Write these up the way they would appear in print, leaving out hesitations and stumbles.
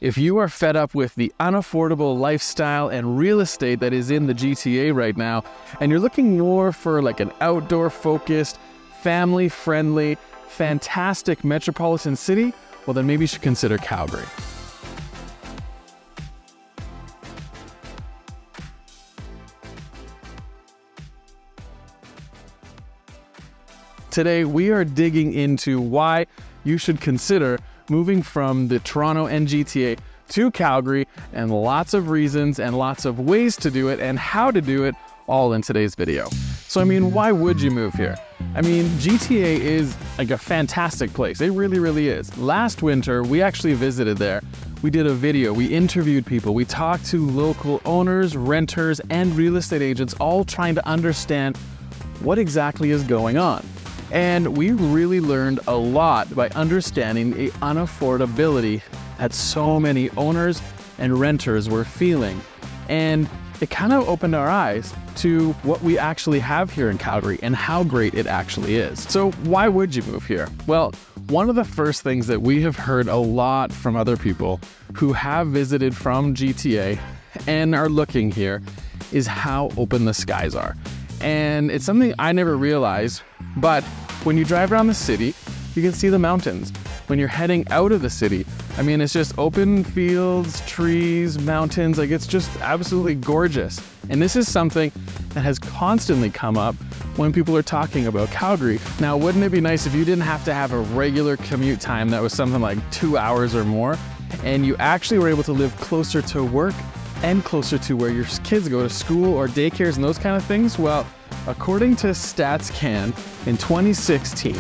If you are fed up with the unaffordable lifestyle and real estate that is in the GTA right now, and you're looking more for like an outdoor-focused, family-friendly, fantastic metropolitan city, well then maybe you should consider Calgary. Today, we are digging into why you should consider moving from the Toronto and GTA to Calgary, and lots of reasons and lots of ways to do it and how to do it all in today's video. So, why would you move here? GTA is like a fantastic place. It really, really is. Last winter, we actually visited there. We did a video, we interviewed people, we talked to local owners, renters, and real estate agents, all trying to understand what exactly is going on. And we really learned a lot by understanding the unaffordability that so many owners and renters were feeling. And it kind of opened our eyes to what we actually have here in Calgary and how great it actually is. So why would you move here? Well, one of the first things that we have heard a lot from other people who have visited from GTA and are looking here is how open the skies are. And it's something I never realized, but when you drive around the city, you can see the mountains. When you're heading out of the city, it's just open fields, trees, mountains, it's just absolutely gorgeous. And this is something that has constantly come up when people are talking about Calgary. Now, wouldn't it be nice if you didn't have to have a regular commute time that was something like 2 hours or more, and you actually were able to live closer to work and closer to where your kids go to school or daycares and those kind of things? Well, according to StatsCan, in 2016,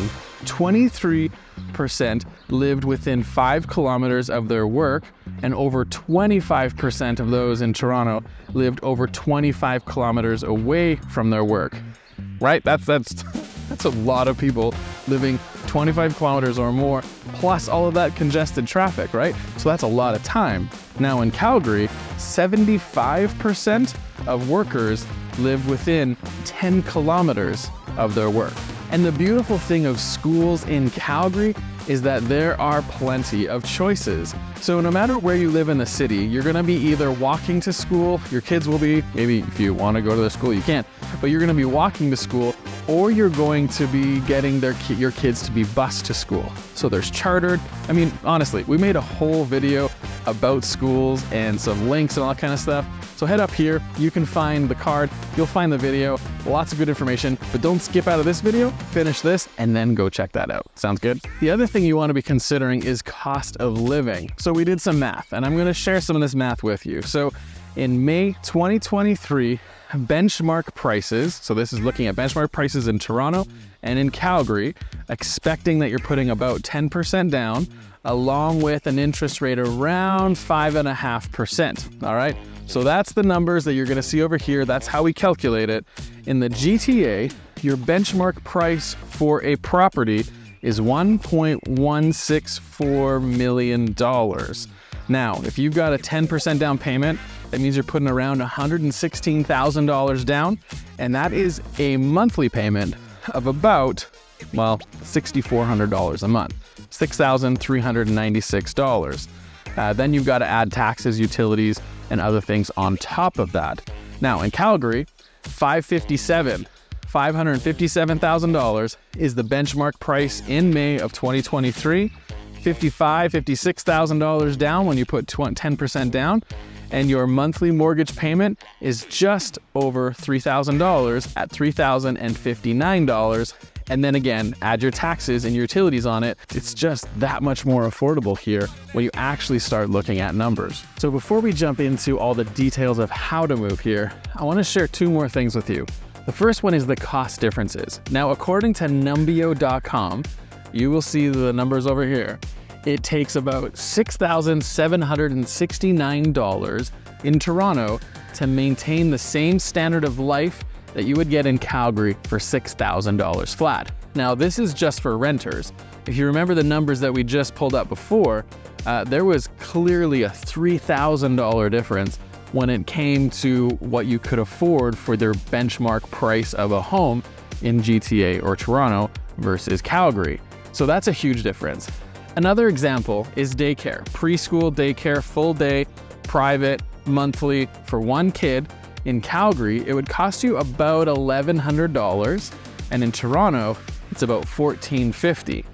23% lived within 5 kilometers of their work, and over 25% of those in Toronto lived over 25 kilometers away from their work. Right? That's a lot of people living 25 kilometers or more, plus all of that congested traffic, right? So that's a lot of time. Now in Calgary, 75% of workers live within 10 kilometers of their work. And the beautiful thing of schools in Calgary is that there are plenty of choices. So no matter where you live in the city, you're gonna be either walking to school, your kids will be, maybe if you wanna go to the school, you can't, but you're gonna be walking to school, or you're going to be getting your kids to be bused to school. So there's chartered. Honestly, we made a whole video about schools and some links and all that kind of stuff. So head up here, you can find the card, you'll find the video, lots of good information, but don't skip out of this video, finish this, and then go check that out. Sounds good? The other thing you want to be considering is cost of living. So we did some math, and I'm going to share some of this math with you. So in May 2023, benchmark prices, so this is looking at benchmark prices in Toronto and in Calgary, expecting that you're putting about 10% down, along with an interest rate around 5.5%, all right? So that's the numbers that you're gonna see over here. That's how we calculate it. In the GTA, your benchmark price for a property is $1.164 million. Now, if you've got a 10% down payment, that means you're putting around $116,000 down, and that is a monthly payment of about, $6,400 a month, $6,396. Then you've got to add taxes, utilities, and other things on top of that. Now in Calgary, $557,000 is the benchmark price in May of 2023. $56,000 down when you put 10% down, and your monthly mortgage payment is just over $3,000 at $3,059. And then again, add your taxes and your utilities on it. It's just that much more affordable here when you actually start looking at numbers. So before we jump into all the details of how to move here, I want to share 2 more things with you. The first one is the cost differences. Now, according to Numbeo.com, you will see the numbers over here. It takes about $6,769 in Toronto to maintain the same standard of life that you would get in Calgary for $6,000 flat. Now, this is just for renters. If you remember the numbers that we just pulled up before, there was clearly a $3,000 difference when it came to what you could afford for their benchmark price of a home in GTA or Toronto versus Calgary. So that's a huge difference. Another example is daycare. Preschool daycare, full day, private, monthly for one kid. In Calgary, it would cost you about $1,100, and in Toronto, it's about $1,450.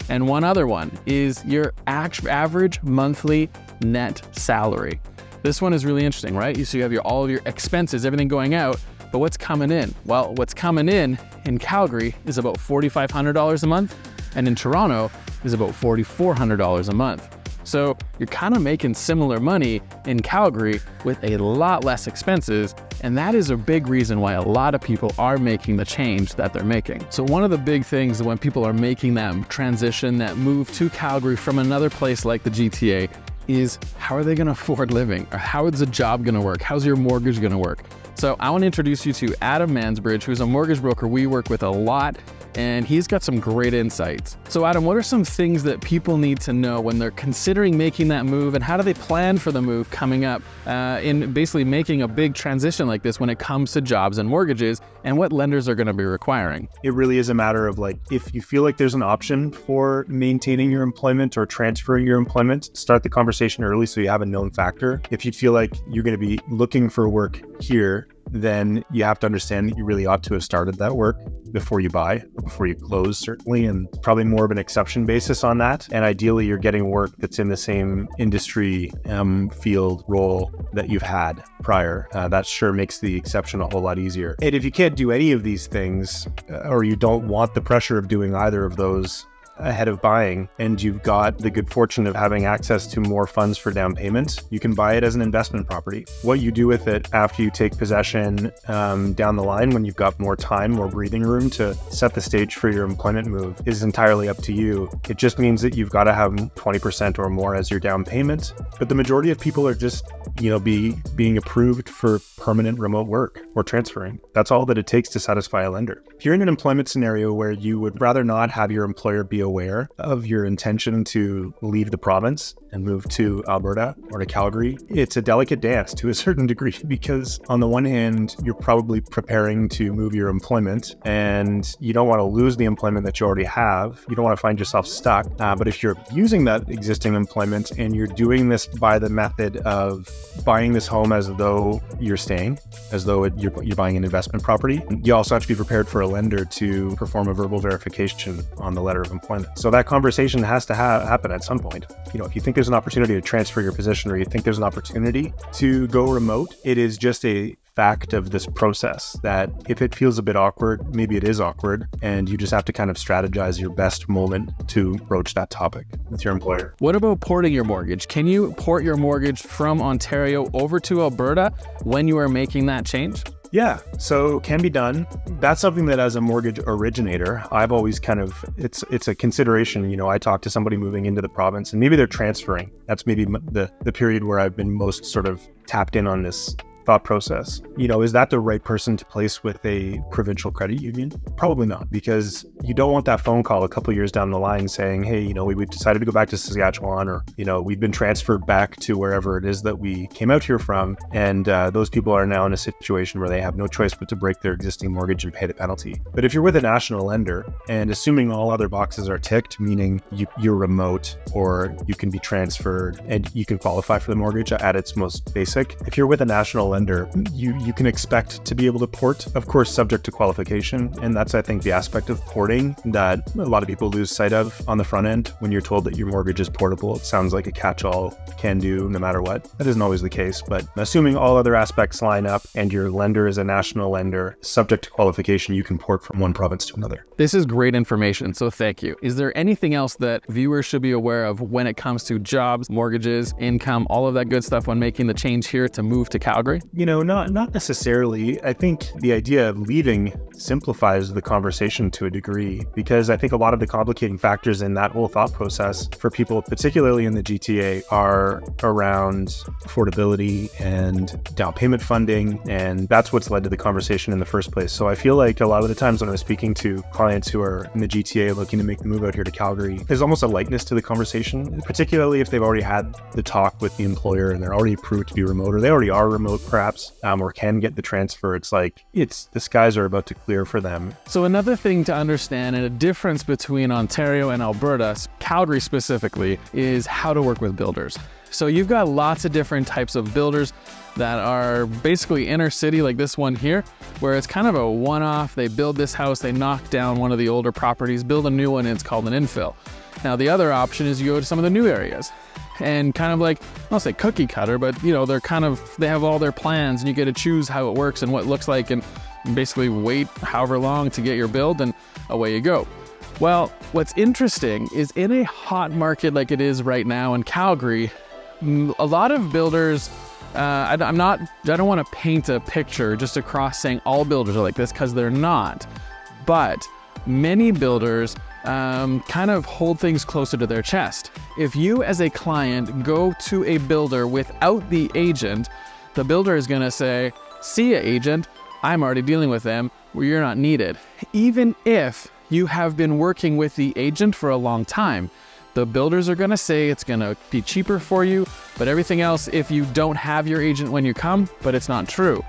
And one other one is your average monthly net salary. This one is really interesting, right? So you have all of your expenses, everything going out, but what's coming in? Well, what's coming in Calgary is about $4,500 a month, and in Toronto is about $4,400 a month. So you're kind of making similar money in Calgary with a lot less expenses, and that is a big reason why a lot of people are making the change that they're making. So one of the big things when people are making that transition, that move to Calgary from another place like the GTA, is how are they going to afford living? Or how is the job going to work? How's your mortgage going to work? So I want to introduce you to Adam Mansbridge, who's a mortgage broker we work with a lot, and he's got some great insights. So Adam, what are some things that people need to know when they're considering making that move, and how do they plan for the move coming up in basically making a big transition like this when it comes to jobs and mortgages, and what lenders are going to be requiring? It really is a matter of if you feel like there's an option for maintaining your employment or transferring your employment, start the conversation early so you have a known factor. If you feel like you're going to be looking for work here, then you have to understand that you really ought to have started that work before you buy, before you close, certainly, and probably more of an exception basis on that. And ideally, you're getting work that's in the same industry field role that you've had prior. That sure makes the exception a whole lot easier. And if you can't do any of these things, or you don't want the pressure of doing either of those ahead of buying, and you've got the good fortune of having access to more funds for down payment, you can buy it as an investment property. What you do with it after you take possession down the line, when you've got more time, more breathing room to set the stage for your employment move, is entirely up to you. It just means that you've got to have 20% or more as your down payment. But the majority of people are just, being approved for permanent remote work or transferring. That's all that it takes to satisfy a lender. If you're in an employment scenario where you would rather not have your employer be aware of your intention to leave the province and move to Alberta or to Calgary, it's a delicate dance to a certain degree, because on the one hand, you're probably preparing to move your employment and you don't want to lose the employment that you already have. You don't want to find yourself stuck. But if you're using that existing employment and you're doing this by the method of buying this home as though you're staying, as though you're buying an investment property, you also have to be prepared for a lender to perform a verbal verification on the letter of employment. So that conversation has to happen at some point. If you think there's an opportunity to transfer your position, or you think there's an opportunity to go remote, it is just a fact of this process that if it feels a bit awkward, maybe it is awkward, and you just have to kind of strategize your best moment to broach that topic with your employer. What about porting your mortgage? Can you port your mortgage from Ontario over to Alberta when you are making that change? Yeah, so it can be done. That's something that as a mortgage originator, I've always it's a consideration. I talk to somebody moving into the province and maybe they're transferring. That's maybe the period where I've been most sort of tapped in on this thought process. Is that the right person to place with a provincial credit union? Probably not, because you don't want that phone call a couple of years down the line saying, hey, we've decided to go back to Saskatchewan, or, we've been transferred back to wherever it is that we came out here from. And those people are now in a situation where they have no choice but to break their existing mortgage and pay the penalty. But if you're with a national lender, and assuming all other boxes are ticked, meaning you're remote or you can be transferred and you can qualify for the mortgage at its most basic, if you're with a national lender, you can expect to be able to port, of course, subject to qualification. And that's, I think, the aspect of porting that a lot of people lose sight of on the front end. When you're told that your mortgage is portable, it sounds like a catch-all, can do no matter what. That isn't always the case, but assuming all other aspects line up and your lender is a national lender, subject to qualification, you can port from one province to another. This is great information, so thank you. Is there anything else that viewers should be aware of when it comes to jobs, mortgages, income, all of that good stuff when making the change here to move to Calgary? Not necessarily. I think the idea of leaving simplifies the conversation to a degree, because I think a lot of the complicating factors in that whole thought process for people, particularly in the GTA, are around affordability and down payment funding, and that's what's led to the conversation in the first place. So I feel like a lot of the times when I'm speaking to clients who are in the GTA looking to make the move out here to Calgary, there's almost a lightness to the conversation, particularly if they've already had the talk with the employer and they're already approved to be remote, or they already are remote perhaps, or can get the transfer, it's like the skies are about to clear for them. So another thing to understand, and a difference between Ontario and Alberta, Calgary specifically, is how to work with builders. So you've got lots of different types of builders that are basically inner city, like this one here, where it's kind of a one-off. They build this house, they knock down one of the older properties, build a new one, and it's called an infill. Now the other option is you go to some of the new areas and kind of like, I'll say cookie cutter, but they have all their plans and you get to choose how it works and what it looks like, and basically wait however long to get your build and away you go. Well, what's interesting is in a hot market like it is right now in Calgary, a lot of builders, I don't want to paint a picture just across saying all builders are like this, because they're not. But many builders kind of hold things closer to their chest. If you as a client go to a builder without the agent, the builder is going to say, "See ya, agent, I'm already dealing with them, where you're not needed." Even if you have been working with the agent for a long time, the builders are going to say it's going to be cheaper for you, but everything else if you don't have your agent when you come, but it's not true.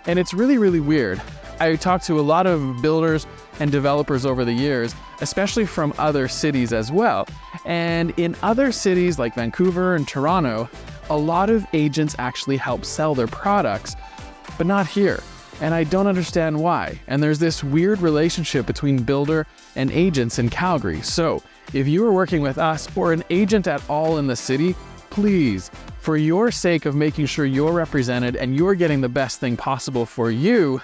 And it's really, really weird. I talked to a lot of builders and developers over the years, especially from other cities as well. And in other cities like Vancouver and Toronto, a lot of agents actually help sell their products, but not here. And I don't understand why. And there's this weird relationship between builder and agents in Calgary. So if you are working with us or an agent at all in the city, please, for your sake of making sure you're represented and you're getting the best thing possible for you,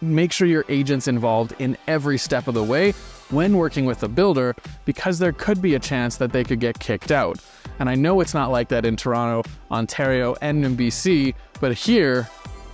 make sure your agent's involved in every step of the way when working with a builder, because there could be a chance that they could get kicked out. And I know it's not like that in Toronto, Ontario, and in BC, but here,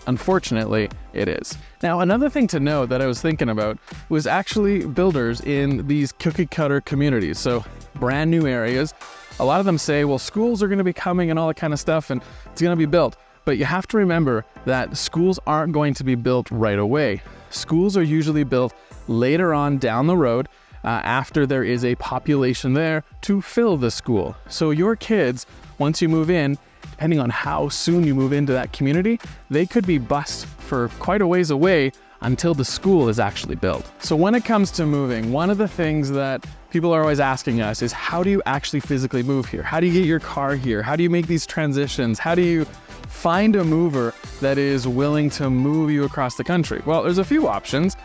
unfortunately, it is. Now, another thing to know that I was thinking about was actually builders in these cookie cutter communities. So brand new areas. A lot of them say, well, schools are going to be coming and all that kind of stuff, and it's going to be built. But you have to remember that schools aren't going to be built right away. Schools are usually built later on down the road, after there is a population there to fill the school. So your kids, once you move in, depending on how soon you move into that community, they could be bused for quite a ways away until the school is actually built. So when it comes to moving, one of the things that people are always asking us is, how do you actually physically move here? How do you get your car here? How do you make these transitions? How do you find a mover that is willing to move you across the country? Well, there's a few options.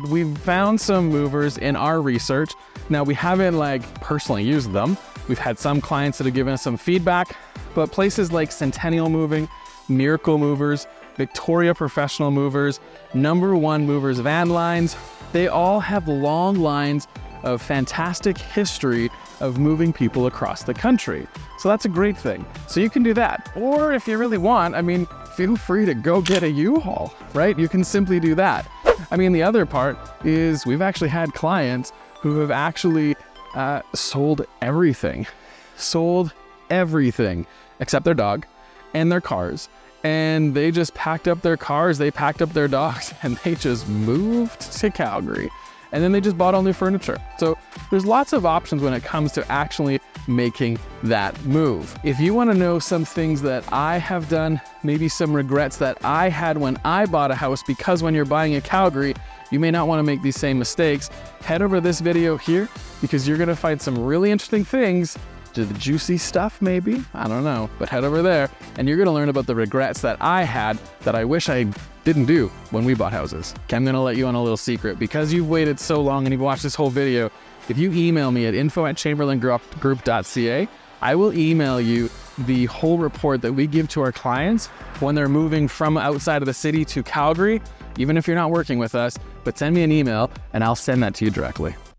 We've found some movers in our research. Now, we haven't personally used them. We've had some clients that have given us some feedback, but places like Centennial Moving, Miracle Movers, Victoria Professional Movers, Number One Movers Van Lines, they all have long lines of fantastic history of moving people across the country. So that's a great thing. So you can do that. Or if you really want, feel free to go get a U-Haul, right? You can simply do that. The other part is we've actually had clients who have actually sold everything except their dog and their cars. And they just packed up their cars, they packed up their dogs, and they just moved to Calgary. And then they just bought all new furniture. So there's lots of options when it comes to actually making that move. If you want to know some things that I have done, maybe some regrets that I had when I bought a house, because when you're buying in Calgary, you may not want to make these same mistakes, head over to this video here, because you're going to find some really interesting things. The juicy stuff, maybe? I don't know. But head over there, and you're going to learn about the regrets that I had that I wish I didn't do when we bought houses. Okay, I'm going to let you on a little secret. Because you've waited so long and you've watched this whole video, if you email me at info@chamberlaingroup.ca, I will email you the whole report that we give to our clients when they're moving from outside of the city to Calgary, even if you're not working with us. But send me an email, and I'll send that to you directly.